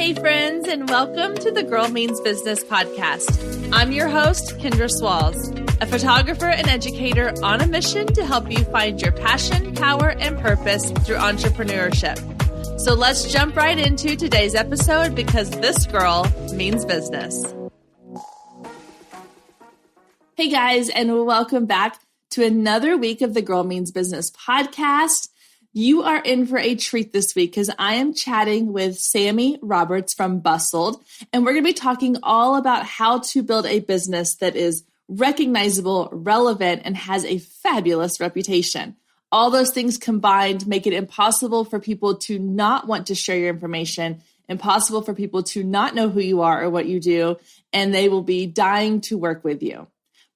Hey friends, and welcome to the Girl Means Business podcast. I'm your host, Kendra Swalls, a photographer and educator on a mission to help you find your passion, power, and purpose through entrepreneurship. So let's jump right into today's episode because this girl means business. Hey guys, and welcome back to another week of the Girl Means Business podcast. You are in for a treat this week because I am chatting with Samie Roberts from Bustld, and we're going to be talking all about how to build a business that is recognizable, relevant, and has a fabulous reputation. All those things combined make it impossible for people to not want to share your information, impossible for people to not know who you are or what you do, and they will be dying to work with you.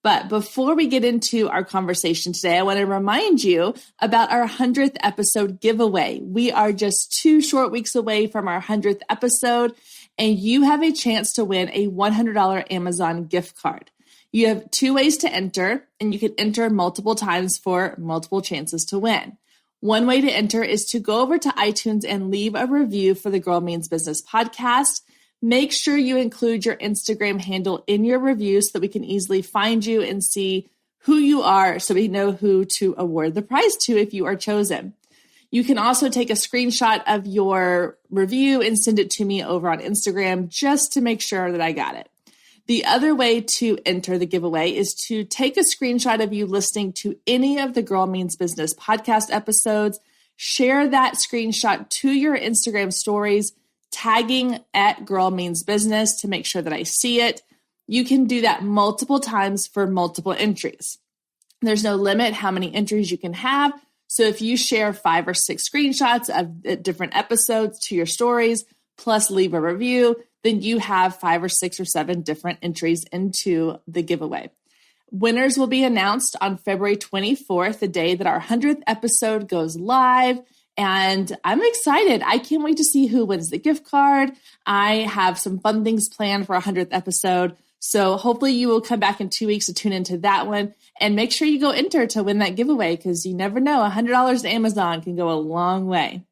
But before we get into our conversation today, I want to remind you about our 100th episode giveaway. We are just 2 short weeks away from our 100th episode, and you have a chance to win a $100 Amazon gift card. You have 2 ways to enter, and you can enter multiple times for multiple chances to win. One way to enter is to go over to iTunes and leave a review for the Girl Means Business podcast. Make sure you include your Instagram handle in your review so that we can easily find you and see who you are so we know who to award the prize to if you are chosen. You can also take a screenshot of your review and send it to me over on Instagram just to make sure that I got it. The other way to enter the giveaway is to take a screenshot of you listening to any of the Girl Means Business podcast episodes, share that screenshot to your Instagram stories, tagging at Girl Means Business to make sure that I see it. You can do that multiple times for multiple entries. There's no limit how many entries you can have. So if you share 5 or 6 screenshots of different episodes to your stories, plus leave a review, then you have 5 or 6 or 7 different entries into the giveaway. Winners will be announced on February 24th, the day that our 100th episode goes live. And I'm excited. I can't wait to see who wins the gift card. I have some fun things planned for our 100th episode. So hopefully you will come back in 2 weeks to tune into that one. And make sure you go enter to win that giveaway because you never know. $100 to Amazon can go a long way.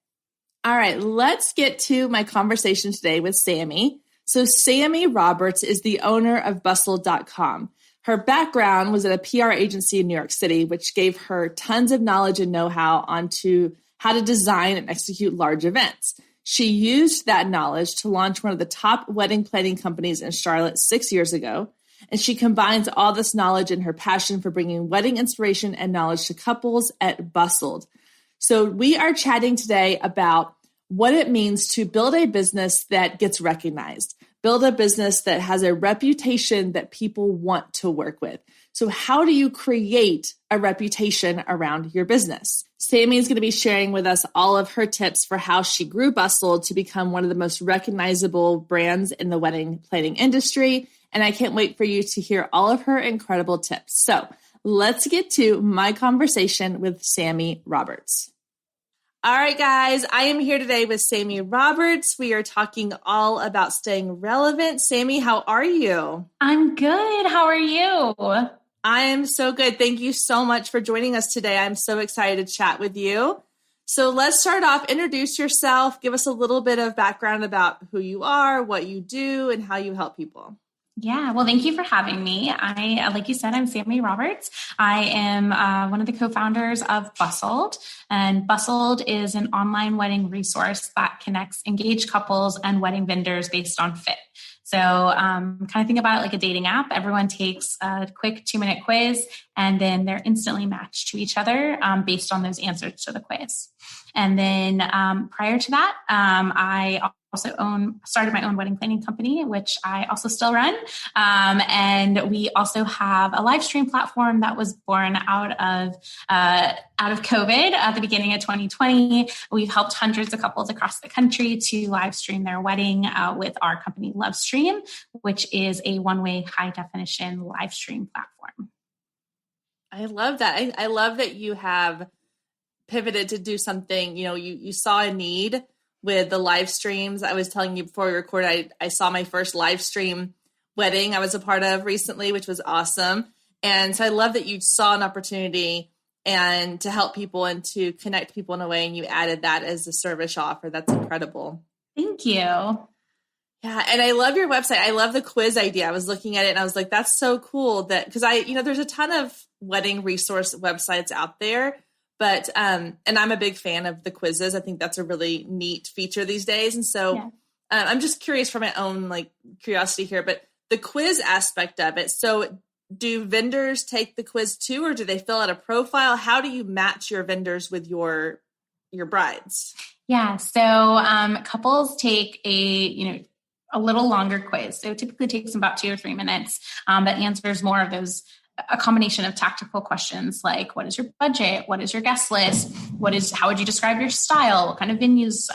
All right, let's get to my conversation today with Samie. So Samie Roberts is the owner of Bustld.com. Her background was at a PR agency in New York City, which gave her tons of knowledge and know-how onto how to design and execute large events. She used that knowledge to launch one of the top wedding planning companies in Charlotte 6 years ago. And she combines all this knowledge and her passion for bringing wedding inspiration and knowledge to couples at Bustld. So we are chatting today about what it means to build a business that gets recognized, build a business that has a reputation that people want to work with. So how do you create a reputation around your business? Samie is going to be sharing with us all of her tips for how she grew Bustld to become one of the most recognizable brands in the wedding planning industry. And I can't wait for you to hear all of her incredible tips. So let's get to my conversation with Samie Roberts. All right, guys, I am here today with Samie Roberts. We are talking all about staying relevant. Samie, how are you? I'm good. How are you? I am so good. Thank you so much for joining us today. I'm so excited to chat with you. So let's start off. Introduce yourself. Give us a little bit of background about who you are, what you do, and how you help people. Yeah, well, thank you for having me. Like you said, I'm Samie Roberts. I am one of the co-founders of Bustld, and Bustld is an online wedding resource that connects engaged couples and wedding vendors based on fit. So kind of think about it like a dating app. Everyone takes a quick 2-minute quiz, and then they're instantly matched to each other based on those answers to the quiz. And then prior to that, I also started my own wedding planning company, which I also still run. And we also have a live stream platform that was born out of COVID at the beginning of 2020. We've helped hundreds of couples across the country to live stream their wedding with our company LoveStream, which is a one-way high definition live stream platform. I love that. I love that you have pivoted to do something, you saw a need with the live streams. I was telling you before we recorded, I saw my first live stream wedding I was a part of recently, which was awesome. And so I love that you saw an opportunity and to help people and to connect people in a way, and you added that as a service offer. That's incredible. Thank you. Yeah. And I love your website. I love the quiz idea. I was looking at it and I was like, that's so cool that, because there's a ton of wedding resource websites out there, but, and I'm a big fan of the quizzes. I think that's a really neat feature these days. And so Yeah. I'm just curious for my own like curiosity here, but the quiz aspect of it. So do vendors take the quiz too, or do they fill out a profile? How do you match your vendors with your brides? Yeah. So couples take a little longer quiz. So it typically takes about 2 or 3 minutes that answers more of those, a combination of tactical questions like what is your budget? What is your guest list? How would you describe your style? What kind of venues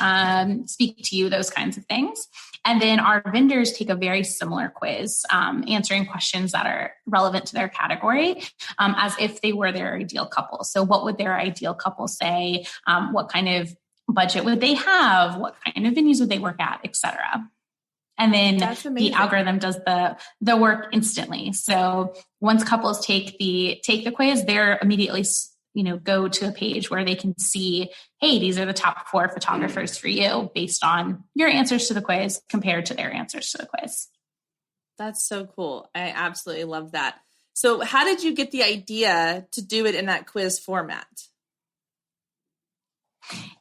speak to you? Those kinds of things. And then our vendors take a very similar quiz, answering questions that are relevant to their category, as if they were their ideal couple. So what would their ideal couple say? What kind of budget would they have? What kind of venues would they work at, et cetera? And then the algorithm does the work instantly. So once couples take the quiz, they're immediately, go to a page where they can see, hey, these are the top 4 photographers for you based on your answers to the quiz compared to their answers to the quiz. That's so cool. I absolutely love that. So how did you get the idea to do it in that quiz format?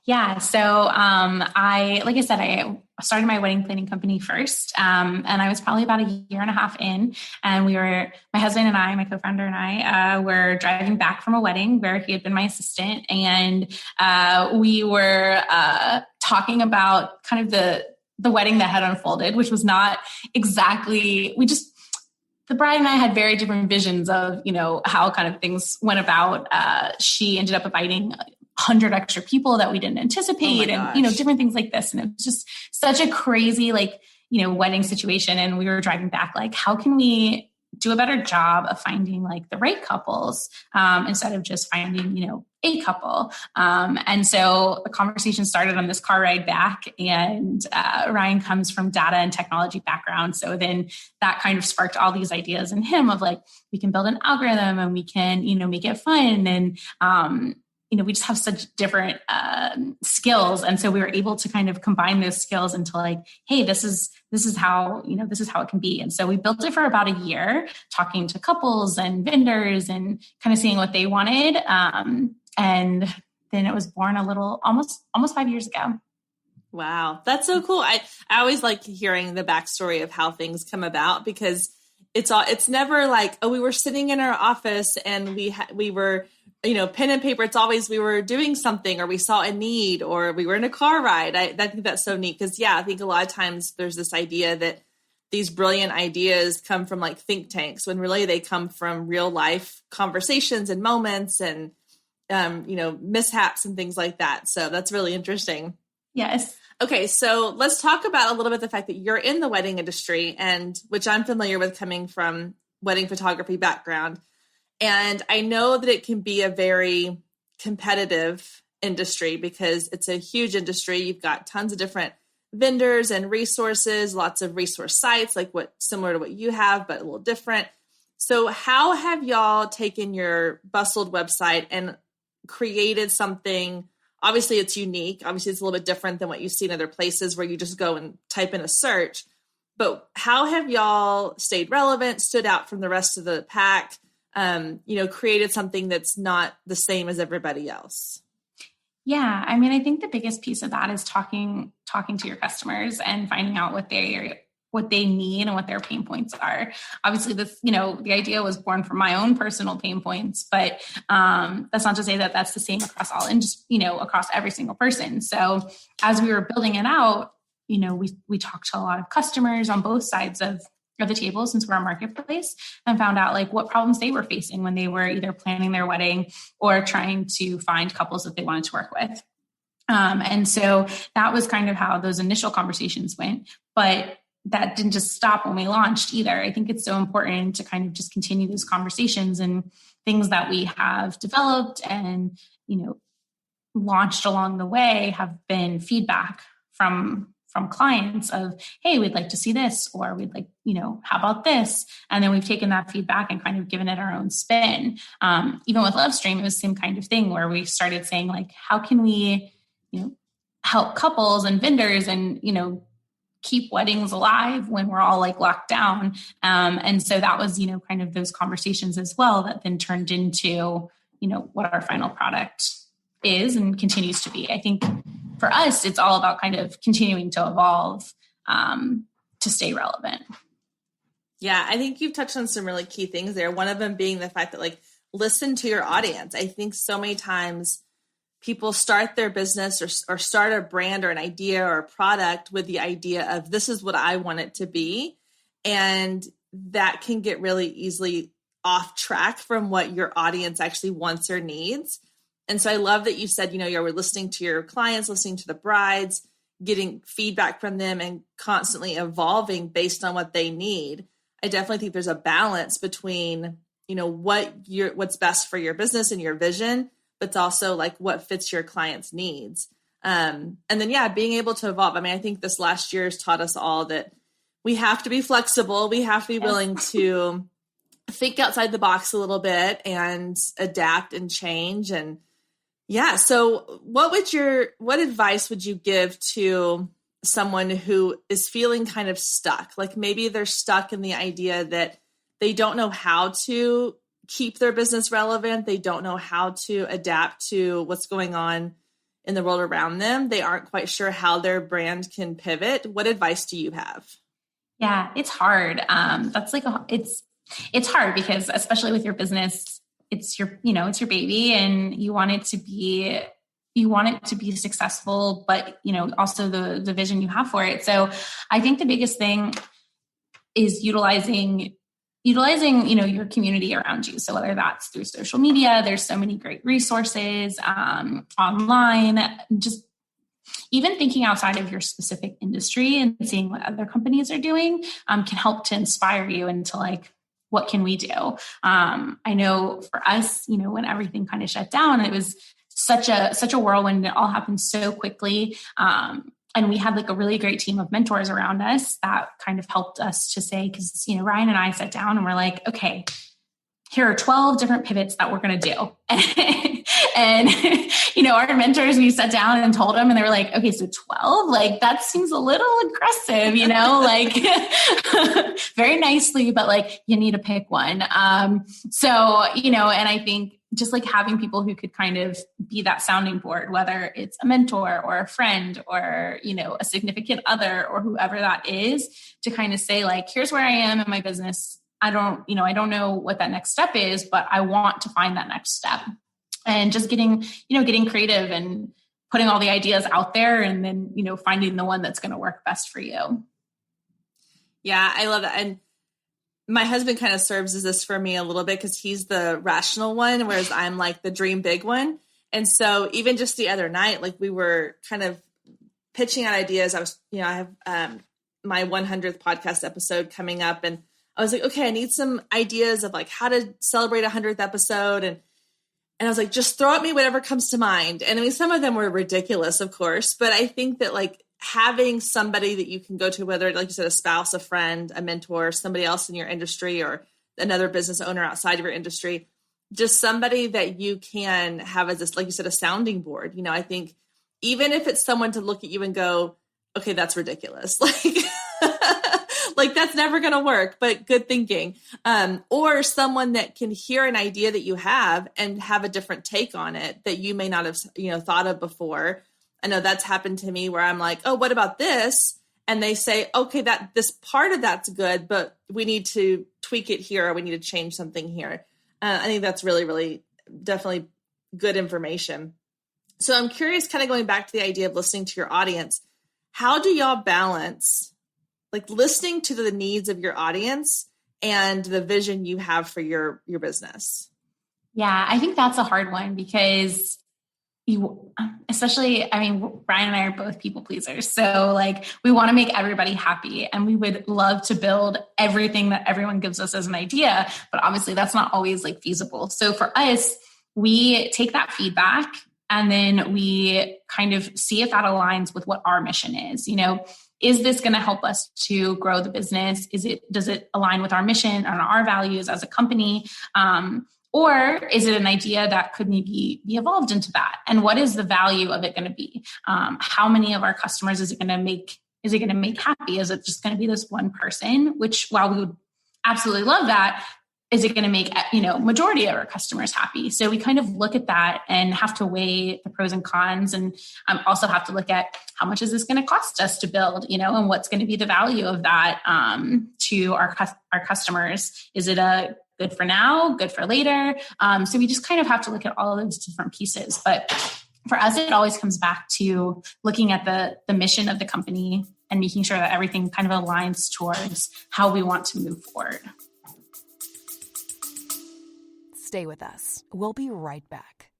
Yeah. So, like I said, I started my wedding planning company first. And I was probably about 1.5 years in, and my husband and I, my co-founder and I, were driving back from a wedding where he had been my assistant. And, we were, talking about kind of the wedding that had unfolded, which was not exactly, the bride and I had very different visions of, how kind of things went about. She ended up inviting 100 extra people that we didn't anticipate, and, different things like this. And it was just such a crazy, wedding situation. And we were driving back, how can we do a better job of finding the right couples, instead of just finding, a couple. And so the conversation started on this car ride back, and Ryan comes from data and technology background. So then that kind of sparked all these ideas in him of we can build an algorithm and we can, make it fun. And, we just have such different skills. And so we were able to kind of combine those skills into hey, this is how, this is how it can be. And so we built it for about 1 year, talking to couples and vendors and kind of seeing what they wanted. And then it was born almost 5 years ago. Wow. That's so cool. I always like hearing the backstory of how things come about, because it's never we were sitting in our office and we were, pen and paper. It's always we were doing something, or we saw a need, or we were in a car ride. I think that's so neat, because I think a lot of times there's this idea that these brilliant ideas come from think tanks, when really they come from real life conversations and moments and, mishaps and things like that. So that's really interesting. Yes. Okay. So let's talk about a little bit the fact that you're in the wedding industry, and which I'm familiar with coming from wedding photography background. And I know that it can be a very competitive industry, because it's a huge industry. You've got tons of different vendors and resources, lots of resource sites, similar to what you have, but a little different. So how have y'all taken your Bustld website and created something? Obviously it's unique. Obviously it's a little bit different than what you see in other places where you just go and type in a search, but how have y'all stayed relevant, stood out from the rest of the pack? Created something that's not the same as everybody else? Yeah. I mean, I think the biggest piece of that is talking to your customers and finding out what they need and what their pain points are. Obviously the idea was born from my own personal pain points, but, that's not to say that that's the same across across every single person. So as we were building it out, we talked to a lot of customers on both sides of the table, since we're a marketplace, and found out what problems they were facing when they were either planning their wedding or trying to find couples that they wanted to work with. And so that was kind of how those initial conversations went, but that didn't just stop when we launched either. I think it's so important to kind of just continue those conversations, and things that we have developed and, launched along the way have been feedback from clients of, hey, we'd like to see this, or we'd like, how about this? And then we've taken that feedback and kind of given it our own spin. Even with LoveStream, it was the same kind of thing where we started saying how can we, help couples and vendors and, keep weddings alive when we're all like locked down. And so that was, kind of those conversations as well that then turned into, what our final product is and continues to be. I think for us, it's all about kind of continuing to evolve to stay relevant. Yeah, I think you've touched on some really key things there. One of them being the fact that like, listen to your audience. I think so many times people start their business or start a brand or an idea or a product with the idea of this is what I want it to be. And that can get really easily off track from what your audience actually wants or needs. And so I love that you said, you're listening to your clients, listening to the brides, getting feedback from them and constantly evolving based on what they need. I definitely think there's a balance between, what's best for your business and your vision, but it's also like what fits your client's needs. And then, being able to evolve. I mean, I think this last year has taught us all that we have to be flexible. We have to be willing to think outside the box a little bit and adapt and change. And so what advice would you give to someone who is feeling kind of stuck? Like maybe they're stuck in the idea that they don't know how to keep their business relevant. They don't know how to adapt to what's going on in the world around them. They aren't quite sure how their brand can pivot. What advice do you have? Yeah, it's hard. It's hard because especially with your business, it's your baby and you want it to be successful, but also the vision you have for it. So I think the biggest thing is utilizing your community around you. So whether that's through social media, there's so many great resources online, just even thinking outside of your specific industry and seeing what other companies are doing can help to inspire you into like, what can we do? I know for us, when everything kind of shut down, it was such a whirlwind. It all happened so quickly. And we had like a really great team of mentors around us that kind of helped us to say, because, Ryan and I sat down and we're like, okay, here are 12 different pivots that we're going to do. And, our mentors, we sat down and told them and they were like, okay, so 12, like that seems a little aggressive, like very nicely, but like you need to pick one. And I think just like having people who could kind of be that sounding board, whether it's a mentor or a friend or, a significant other or whoever that is, to kind of say like, here's where I am in my business. I don't know what that next step is, but I want to find that next step. And just getting creative and putting all the ideas out there and then, finding the one that's going to work best for you. Yeah, I love that. And my husband kind of serves as this for me a little bit because he's the rational one, whereas I'm like the dream big one. And so even just the other night, like we were kind of pitching out ideas. I have my 100th podcast episode coming up and I was like, okay, I need some ideas of like how to celebrate 100th episode. And I was like, just throw at me whatever comes to mind. And I mean, some of them were ridiculous, of course, but I think that like having somebody that you can go to, whether like you said, a spouse, a friend, a mentor, somebody else in your industry or another business owner outside of your industry, just somebody that you can have as this, like you said, a sounding board. I think even if it's someone to look at you and go, okay, that's ridiculous. Like that's never going to work, but good thinking. Or someone that can hear an idea that you have and have a different take on it that you may not have, thought of before. I know that's happened to me where I'm like, oh, what about this? And they say, okay, this part of that's good, but we need to tweak it here. Or we need to change something here. I think that's really, really definitely good information. So I'm curious, kind of going back to the idea of listening to your audience, how do y'all balance like listening to the needs of your audience and the vision you have for your business? Yeah, I think that's a hard one because especially, Brian and I are both people pleasers. So like we want to make everybody happy and we would love to build everything that everyone gives us as an idea, but obviously that's not always like feasible. So for us, we take that feedback and then we kind of see if that aligns with what our mission is. Is this going to help us to grow the business? Does it align with our mission and our values as a company? Or is it an idea that could maybe be evolved into that? And what is the value of it going to be? How many of our customers is it going to make is it going to make happy? Is it just going to be this one person? Which, while we would absolutely love that, is it going to make, majority of our customers happy? So we kind of look at that and have to weigh the pros and cons, and also have to look at how much is this going to cost us to build, and what's going to be the value of that to our customers. Is it a good for now, good for later? So we just kind of have to look at all of those different pieces. But for us, it always comes back to looking at the mission of the company and making sure that everything kind of aligns towards how we want to move forward. Stay with us. We'll be right back.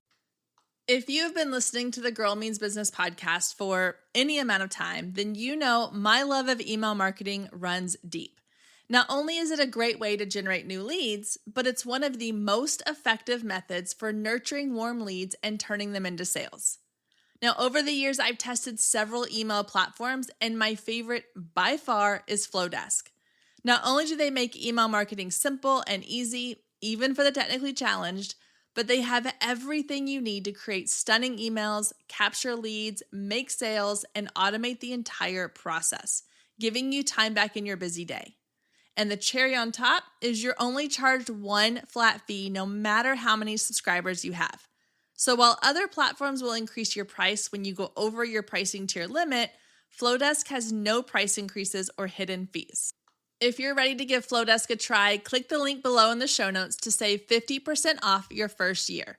If you have been listening to the Girl Means Business podcast for any amount of time, then you know my love of email marketing runs deep. Not only is it a great way to generate new leads, but it's one of the most effective methods for nurturing warm leads and turning them into sales. Now, over the years, I've tested several email platforms, and my favorite by far is Flowdesk. Not only do they make email marketing simple and easy, even for the technically challenged, but they have everything you need to create stunning emails, capture leads, make sales, and automate the entire process, giving you time back in your busy day. And the cherry on top is you're only charged one flat fee no matter how many subscribers you have. So while other platforms will increase your price when you go over your pricing tier limit, Flowdesk has no price increases or hidden fees. If you're ready to give Flowdesk a try, click the link below in the show notes to save 50% off your first year.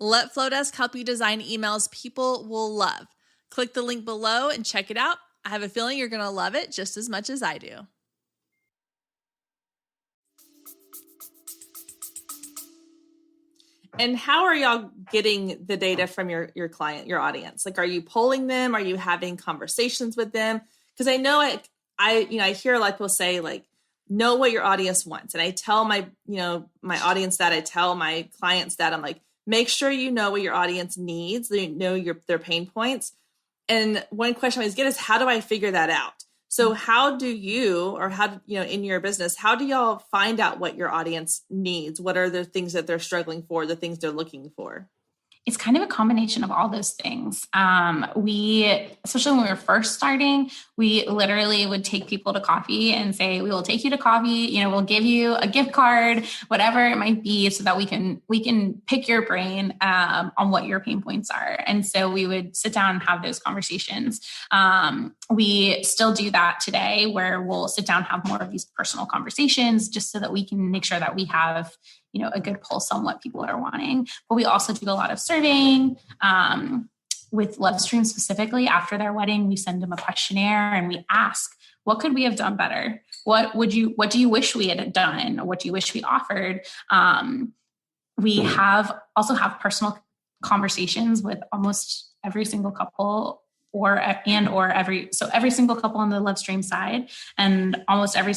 Let Flowdesk help you design emails people will love. Click the link below and check it out. I have a feeling you're going to love it just as much as I do. And how are y'all getting the data from your client, your audience? Like, are you polling them? Are you having conversations with them? Because I know I hear a lot of people say, like, know what your audience wants. And I tell my audience that, I tell my clients that, I'm like, make sure you know what your audience needs, they know their pain points. And one question I always get is, how do I figure that out? So how do you, or how, in your business, how do y'all find out what your audience needs? What are the things that they're struggling for, the things they're looking for? It's kind of a combination of all those things. Especially when we were first starting, we literally would take people to coffee and say, we will take you to coffee, we'll give you a gift card, whatever it might be, so that we can pick your brain on what your pain points are. And so we would sit down and have those conversations. We still do that today, where we'll sit down and have more of these personal conversations, just so that we can make sure that we have a good pulse on what people are wanting. But we also do a lot of surveying. With Lovestream specifically, after their wedding, we send them a questionnaire and we ask, what could we have done better? What do you wish we had done? Or what do you wish we offered? We also have personal conversations with almost every single couple, every single couple on the Lovestream side, and almost every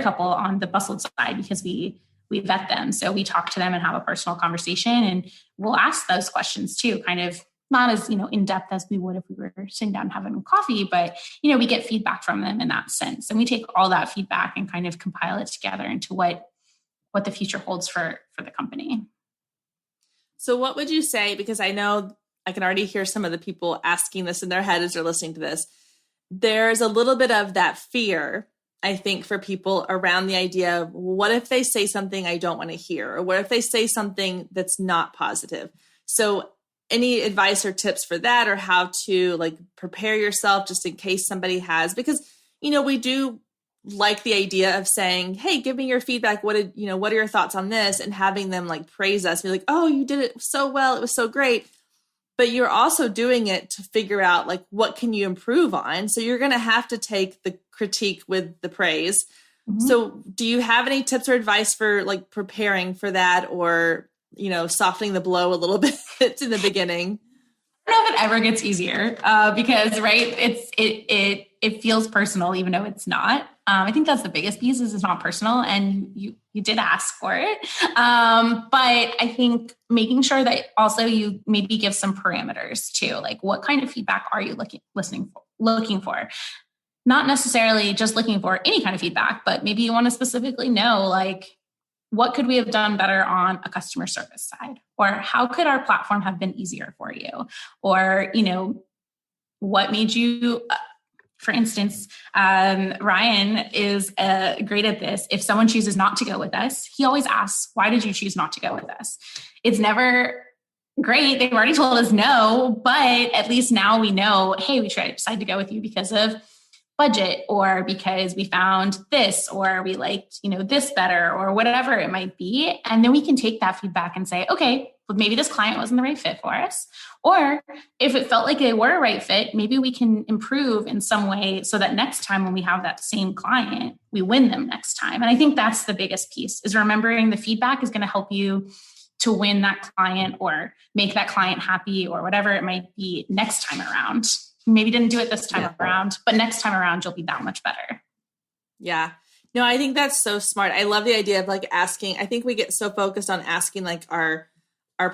couple on the Bustld side, because we vet them. So we talk to them and have a personal conversation, and we'll ask those questions too, kind of not as, in depth as we would if we were sitting down having coffee, but, we get feedback from them in that sense. And we take all that feedback and kind of compile it together into what the future holds for the company. So what would you say, because I know I can already hear some of the people asking this in their head as they're listening to this, there's a little bit of that fear, I think, for people around the idea of, what if they say something I don't want to hear? Or what if they say something that's not positive? So any advice or tips for that, or how to prepare yourself just in case somebody has, because, we do like the idea of saying, hey, give me your feedback. What are your thoughts on this? And having them praise us, be like, oh, you did it so well. It was so great. But you're also doing it to figure out what can you improve on? So you're going to have to take the critique with the praise. Mm-hmm. So do you have any tips or advice for preparing for that, or, softening the blow a little bit in the beginning? I don't know if it ever gets easier because, right, it feels personal, even though it's not. I think that's the biggest piece, is it's not personal, and you did ask for it. But I think making sure that also you maybe give some parameters too, what kind of feedback are you looking for? Not necessarily just looking for any kind of feedback, but maybe you want to specifically know, what could we have done better on a customer service side? Or how could our platform have been easier for you? Or, what made you, For instance, Ryan is great at this. If someone chooses not to go with us, he always asks, why did you choose not to go with us? It's never great. They've already told us no, but at least now we know, hey, we decided to go with you because of budget, or because we found this, or we liked, this better, or whatever it might be. And then we can take that feedback and say, okay, well, maybe this client wasn't the right fit for us. Or if it felt like they were a right fit, maybe we can improve in some way so that next time when we have that same client, we win them next time. And I think that's the biggest piece, is remembering the feedback is going to help you to win that client or make that client happy, or whatever it might be next time around. Maybe didn't do it this time around, but next time around, you'll be that much better. Yeah. No, I think that's so smart. I love the idea of asking. I think we get so focused on asking our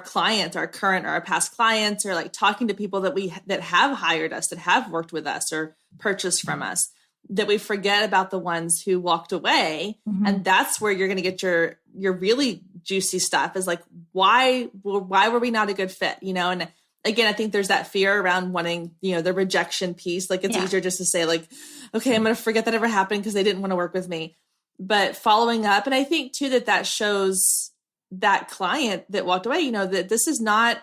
clients, our current or our past clients, or talking to people that have hired us, that have worked with us or purchased from us, that we forget about the ones who walked away. Mm-hmm. And that's where you're going to get your really juicy stuff, is why were we not a good fit? And again, I think there's that fear around wanting, the rejection piece. It's easier just to say okay, I'm going to forget that ever happened because they didn't want to work with me. But following up, and I think too, that shows that client that walked away, that this is not,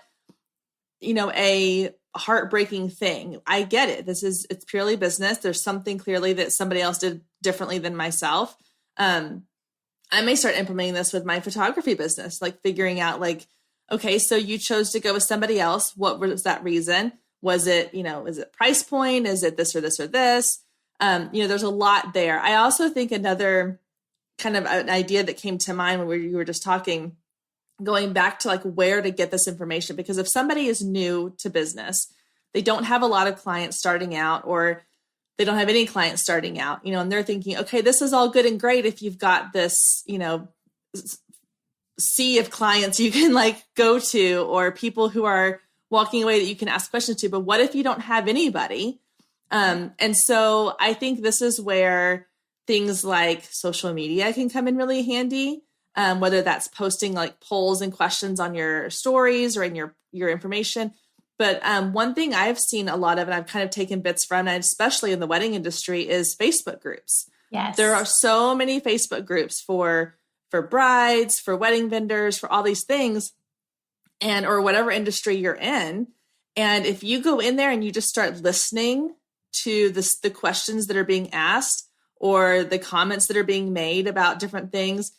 a heartbreaking thing. I get it. It's purely business. There's something clearly that somebody else did differently than myself. I may start implementing this with my photography business, figuring out okay, so you chose to go with somebody else. What was that reason? Was it, is it price point? Is it this or this or this? There's a lot there. I also think another kind of an idea that came to mind when you were just talking, going back to where to get this information, because if somebody is new to business, they don't have a lot of clients starting out, or they don't have any clients starting out, and they're thinking, okay, this is all good and great if you've got this, sea of clients you can go to, or people who are walking away that you can ask questions to. But what if you don't have anybody? And so I think this is where things like social media can come in really handy, whether that's posting polls and questions on your stories or in your information. But one thing I've seen a lot of, and I've kind of taken bits from, and especially in the wedding industry, is Facebook groups. Yes. There are so many Facebook groups for brides, for wedding vendors, for all these things, or whatever industry you're in. And if you go in there and you just start listening to the questions that are being asked, or the comments that are being made about different things,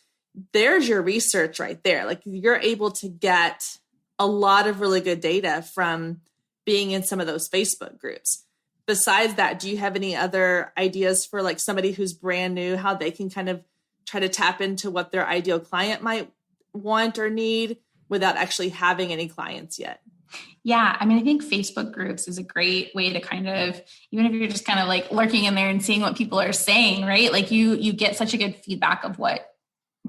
there's your research right there. You're able to get a lot of really good data from being in some of those Facebook groups. Besides that, do you have any other ideas for somebody who's brand new, how they can kind of try to tap into what their ideal client might want or need without actually having any clients yet? Yeah. I think Facebook groups is a great way to kind of, even if you're just kind of lurking in there and seeing what people are saying, right? You get such a good feedback of what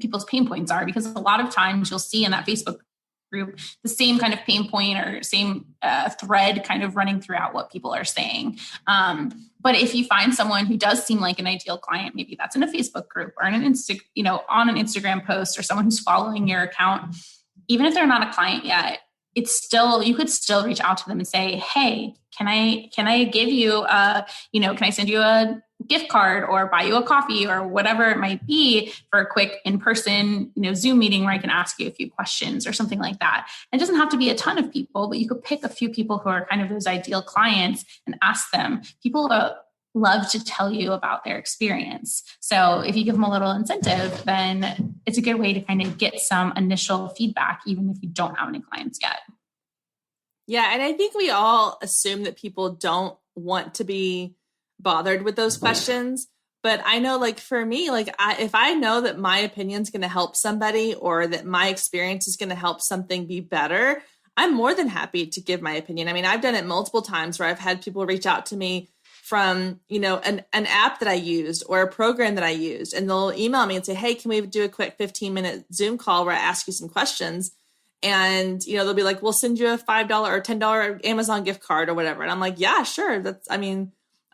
people's pain points are, because a lot of times you'll see in that Facebook group the same kind of pain point or same thread kind of running throughout what people are saying. But if you find someone who does seem like an ideal client, maybe that's in a Facebook group or in an on an Instagram post, or someone who's following your account, even if they're not a client yet, you could still reach out to them and say, hey, can I give you can I send you a gift card or buy you a coffee or whatever it might be for a quick in-person, Zoom meeting where I can ask you a few questions or something like that. And it doesn't have to be a ton of people, but you could pick a few people who are kind of those ideal clients and ask them. People love to tell you about their experience. So if you give them a little incentive, then it's a good way to kind of get some initial feedback, even if you don't have any clients yet. Yeah. And I think we all assume that people don't want to be bothered with those questions. But I know for me, if I know that my opinion is going to help somebody, or that my experience is going to help something be better, I'm more than happy to give my opinion. I've done it multiple times where I've had people reach out to me from, an app that I used or a program that I used, and they'll email me and say, hey, can we do a quick 15-minute Zoom call where I ask you some questions? And, they'll be like, we'll send you a $5 or $10 Amazon gift card or whatever. And I'm like, yeah, sure.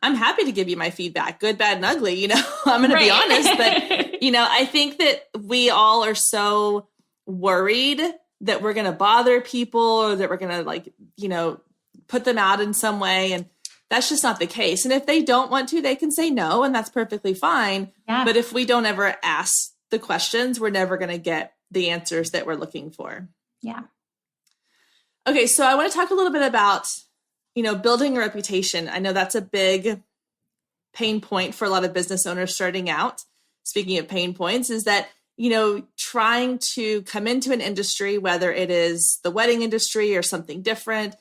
I'm happy to give you my feedback, good, bad, and ugly. I'm going to be honest, but, I think that we all are so worried that we're going to bother people, or that we're going to put them out in some way. And that's just not the case. And if they don't want to, they can say no, and that's perfectly fine. Yeah. But if we don't ever ask the questions, we're never going to get the answers that we're looking for. Yeah. Okay. So I want to talk a little bit about, building a reputation. I know that's a big pain point for a lot of business owners starting out. Speaking of pain points, is that, trying to come into an industry, whether it is the wedding industry or something different,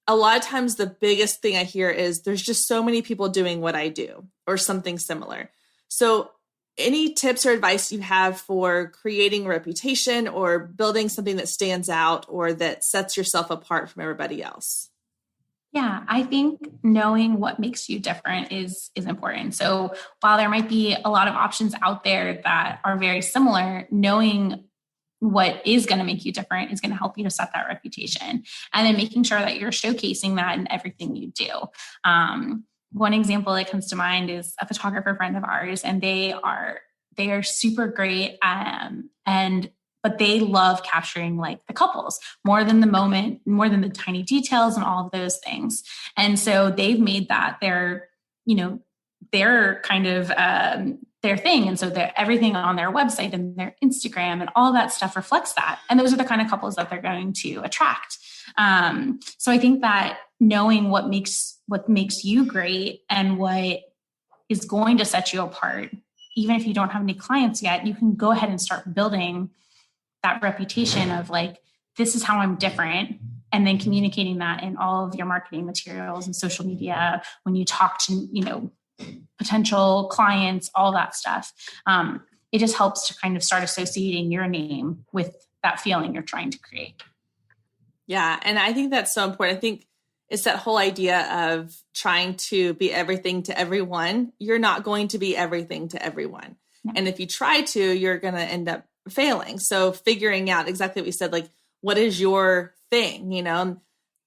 a lot of times the biggest thing I hear is there's just so many people doing what I do or something similar. So any tips or advice you have for creating a reputation or building something that stands out or that sets yourself apart from everybody else? Yeah, I think knowing what makes you different is important. So while there might be a lot of options out there that are very similar, knowing what is going to make you different is going to help you to set that reputation. And then making sure that you're showcasing that in everything you do. One example that comes to mind is a photographer friend of ours, and they are super great. But they love capturing like the couples more than the moment, more than the tiny details and all of those things. And so they've made that their kind of their thing. And so everything on their website and their Instagram and all that stuff reflects that. And those are the kind of couples that they're going to attract. So I think that knowing what makes you great and what is going to set you apart, even if you don't have any clients yet, you can go ahead and start building that reputation of like, this is how I'm different. And then communicating that in all of your marketing materials and social media, when you talk to, potential clients, all that stuff. It just helps to kind of start associating your name with that feeling you're trying to create. Yeah. And I think that's so important. I think it's that whole idea of trying to be everything to everyone. You're not going to be everything to everyone. No. And if you try to, you're going to end up failing. So figuring out exactly what you said, like, what is your thing,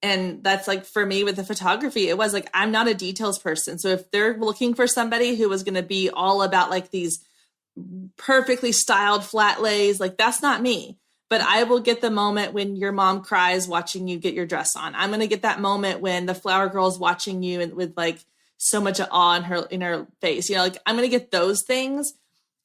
And that's like, for me with the photography, it was like, I'm not a details person. So if they're looking for somebody who was going to be all about like these perfectly styled flat lays, like that's not me. But I will get the moment when your mom cries watching you get your dress on. I'm going to get that moment when the flower girl's watching you and with like so much awe in her face, like I'm going to get those things.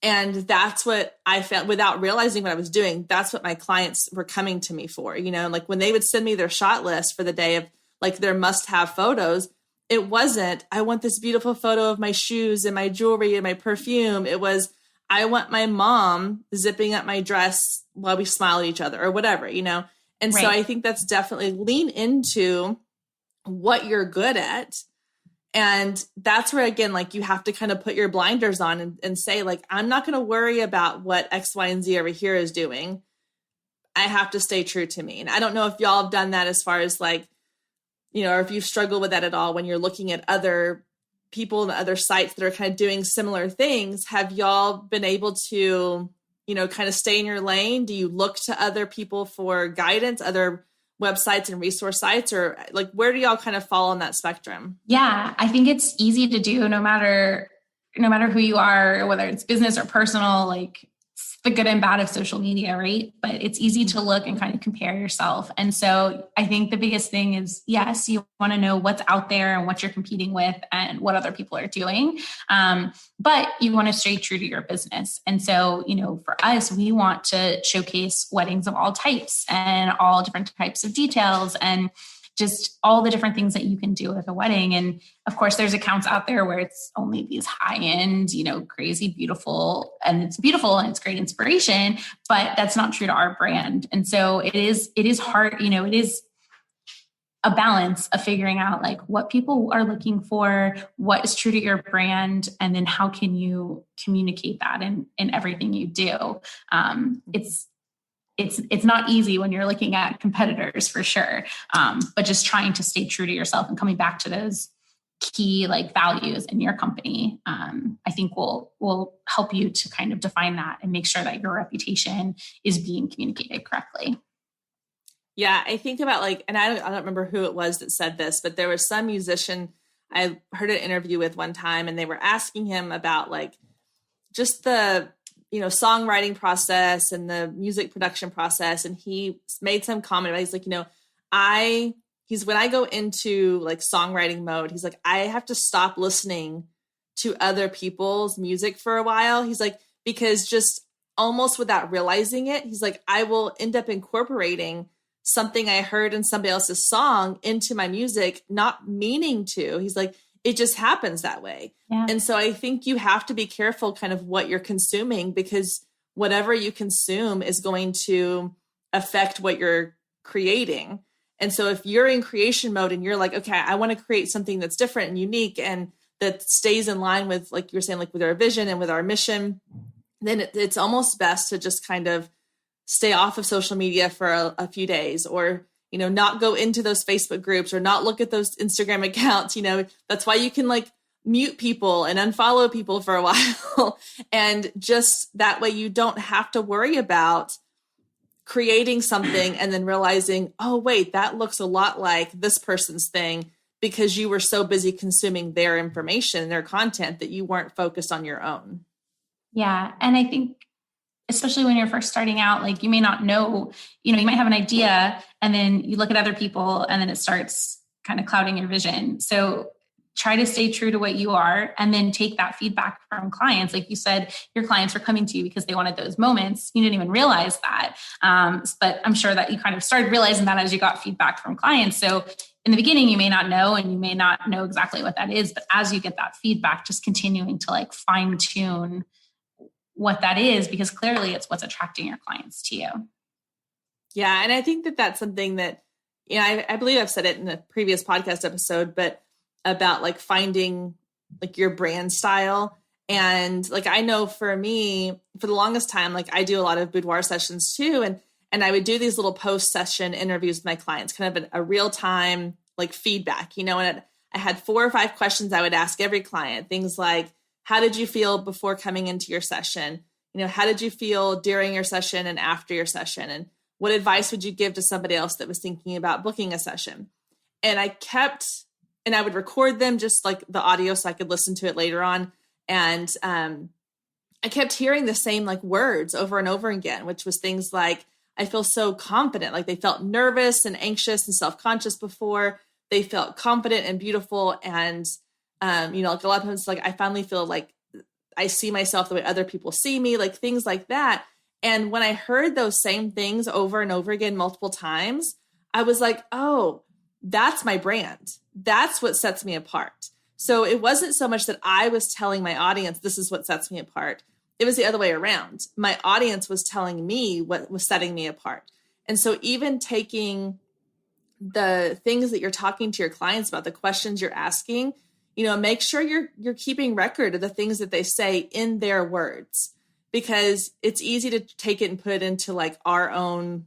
And that's what I felt without realizing what I was doing. That's what my clients were coming to me for, like when they would send me their shot list for the day of like their must-have photos, it wasn't, I want this beautiful photo of my shoes and my jewelry and my perfume. It was, I want my mom zipping up my dress while we smile at each other or whatever, And right. So I think that's definitely lean into what you're good at. And that's where, again, like you have to kind of put your blinders on and say, like, I'm not going to worry about what X, Y, and Z over here is doing. I have to stay true to me. And I don't know if y'all have done that as far as like, or if you struggle with that at all when you're looking at other people and other sites that are kind of doing similar things. Have y'all been able to, kind of stay in your lane? Do you look to other people for guidance, other websites and resource sites, or like, where do y'all kind of fall on that spectrum? Yeah, I think it's easy to do no matter who you are, whether it's business or personal, like the good and bad of social media, right? But it's easy to look and kind of compare yourself. And so I think the biggest thing is, yes, you want to know what's out there and what you're competing with and what other people are doing. But you want to stay true to your business. And so, for us, we want to showcase weddings of all types and all different types of details and just all the different things that you can do with a wedding. And of course, there's accounts out there where it's only these high-end, crazy, beautiful, and it's beautiful and it's great inspiration, but that's not true to our brand. And so it is hard, it is a balance of figuring out like what people are looking for, what is true to your brand, and then how can you communicate that in everything you do. It's not easy when you're looking at competitors for sure. But just trying to stay true to yourself and coming back to those key like values in your company, I think will help you to kind of define that and make sure that your reputation is being communicated correctly. Yeah. I think about like, and I don't remember who it was that said this, but there was some musician I heard an interview with one time, and they were asking him about like just the songwriting process and the music production process. And he made some comment about, he's like, when I go into like songwriting mode, he's like, I have to stop listening to other people's music for a while. He's like, because just almost without realizing it, he's like, I will end up incorporating something I heard in somebody else's song into my music, not meaning to. He's like, it just happens that way. Yeah. And so I think you have to be careful kind of what you're consuming, because whatever you consume is going to affect what you're creating. And so if you're in creation mode and you're like, okay, I want to create something that's different and unique and that stays in line with, like you're saying, like with our vision and with our mission, then it's almost best to just kind of stay off of social media for a few days, or, you know, not go into those Facebook groups or not look at those Instagram accounts. You know, that's why you can like mute people and unfollow people for a while. And just that way you don't have to worry about creating something and then realizing, oh, wait, that looks a lot like this person's thing, because you were so busy consuming their information, their content, that you weren't focused on your own. Yeah. And I think, especially when you're first starting out, like you may not know, you know, you might have an idea and then you look at other people and then it starts kind of clouding your vision. So try to stay true to what you are, and then take that feedback from clients. Like you said, your clients were coming to you because they wanted those moments. You didn't even realize that. But I'm sure that you kind of started realizing that as you got feedback from clients. So in the beginning, you may not know, and you may not know exactly what that is, but as you get that feedback, just continuing to like fine tune what that is, because clearly it's what's attracting your clients to you. Yeah. And I think that that's something that, you know, I believe I've said it in a previous podcast episode, but about like finding like your brand style. And like, I know for me, for the longest time, like I do a lot of boudoir sessions too. And I would do these little post session interviews with my clients, kind of a real time, like feedback, you know, and I had 4 or 5 questions I would ask every client. Things like, how did you feel before coming into your session? You know, how did you feel during your session and after your session? And what advice would you give to somebody else that was thinking about booking a session? And I would record them, just like the audio, so I could listen to it later on. And I kept hearing the same like words over and over again, which was things like, I feel so confident. Like they felt nervous and anxious and self-conscious before. They felt confident and beautiful. And, you know, like a lot of times, like I finally feel like I see myself the way other people see me, like things like that. And when I heard those same things over and over again, multiple times, I was like, oh, that's my brand. That's what sets me apart. So it wasn't so much that I was telling my audience, this is what sets me apart. It was the other way around. My audience was telling me what was setting me apart. And so even taking the things that you're talking to your clients about, the questions you're asking, you know, make sure you're keeping record of the things that they say in their words, because it's easy to take it and put it into like our own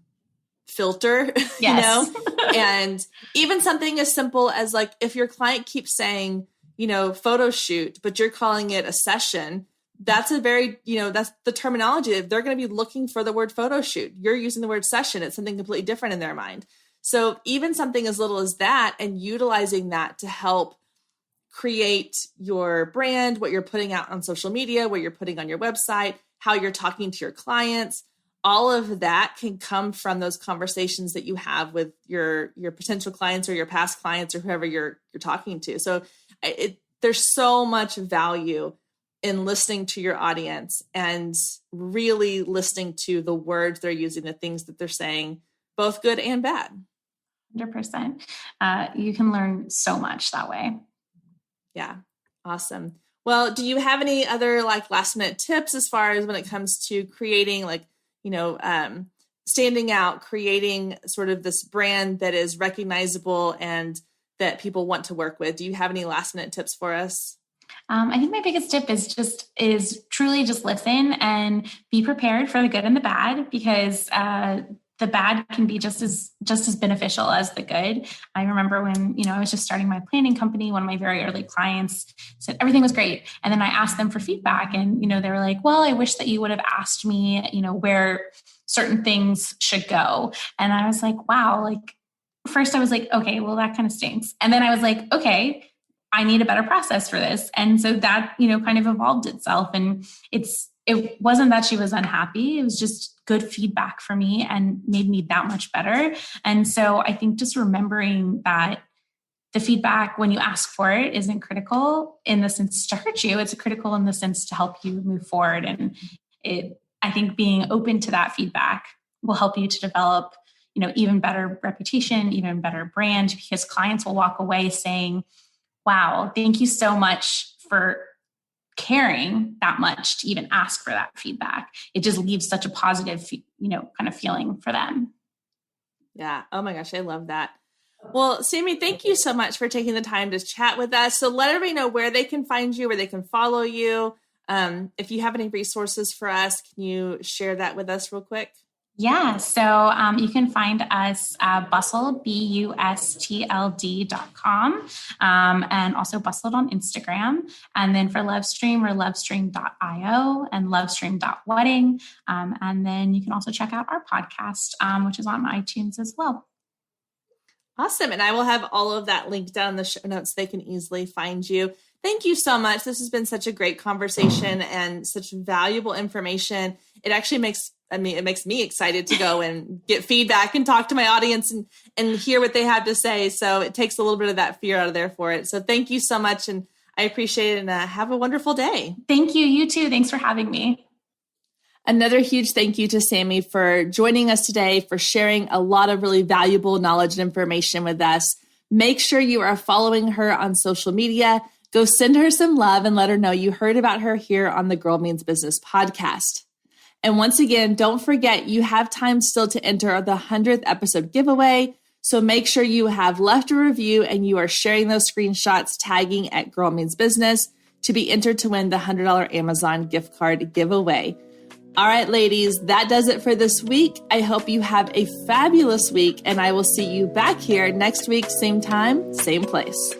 filter, Yes. you know, and even something as simple as like, if your client keeps saying, you know, photo shoot, but you're calling it a session, that's a very, you know, that's the terminology. They're going to be looking for the word photo shoot. You're using the word session. It's something completely different in their mind. So even something as little as that, and utilizing that to help create your brand, what you're putting out on social media, what you're putting on your website, how you're talking to your clients, all of that can come from those conversations that you have with your potential clients or your past clients or whoever you're talking to. So there's so much value in listening to your audience and really listening to the words they're using, the things that they're saying, both good and bad. 100%. You can learn so much that way. Yeah. Awesome. Well, do you have any other like last minute tips as far as when it comes to creating like, you know, standing out, creating sort of this brand that is recognizable and that people want to work with? Do you have any last minute tips for us? I think my biggest tip is truly just listen and be prepared for the good and the bad, because the bad can be just as beneficial as the good. I remember when, you know, I was just starting my planning company, one of my very early clients said everything was great. And then I asked them for feedback, and, you know, they were like, well, I wish that you would have asked me, you know, where certain things should go. And I was like, wow, like first I was like, okay, well, that kind of stinks. And then I was like, okay, I need a better process for this. And so that, you know, kind of evolved itself. And it's it wasn't that she was unhappy. It was just good feedback for me and made me that much better. And so I think just remembering that the feedback when you ask for it isn't critical in the sense to hurt you. It's critical in the sense to help you move forward. And I think being open to that feedback will help you to develop, even better reputation, even better brand, because clients will walk away saying, wow, thank you so much for caring that much to even ask for that feedback. It just leaves such a positive, kind of feeling for them. Yeah. Oh my gosh. I love that. Well, Samie, thank you so much for taking the time to chat with us. So let everybody know where they can find you, where they can follow you. If you have any resources for us, can you share that with us real quick? Yeah. So you can find us at Bustld, BUSTLD.com, and also Bustld on Instagram. And then for Lovestream, we're lovestream.io and lovestream.wedding. And then you can also check out our podcast, which is on iTunes as well. Awesome. And I will have all of that linked down in the show notes so they can easily find you. Thank you so much. This has been such a great conversation and such valuable information. It actually makes me excited to go and get feedback and talk to my audience and hear what they have to say. So it takes a little bit of that fear out of there for it. So thank you so much. And I appreciate it. And have a wonderful day. Thank you. You too. Thanks for having me. Another huge thank you to Samie for joining us today, for sharing a lot of really valuable knowledge and information with us. Make sure you are following her on social media. Go send her some love and let her know you heard about her here on the Girl Means Business podcast. And once again, don't forget you have time still to enter the 100th episode giveaway. So make sure you have left a review and you are sharing those screenshots, tagging at Girl Means Business to be entered to win the $100 Amazon gift card giveaway. All right, ladies, that does it for this week. I hope you have a fabulous week, and I will see you back here next week, same time, same place.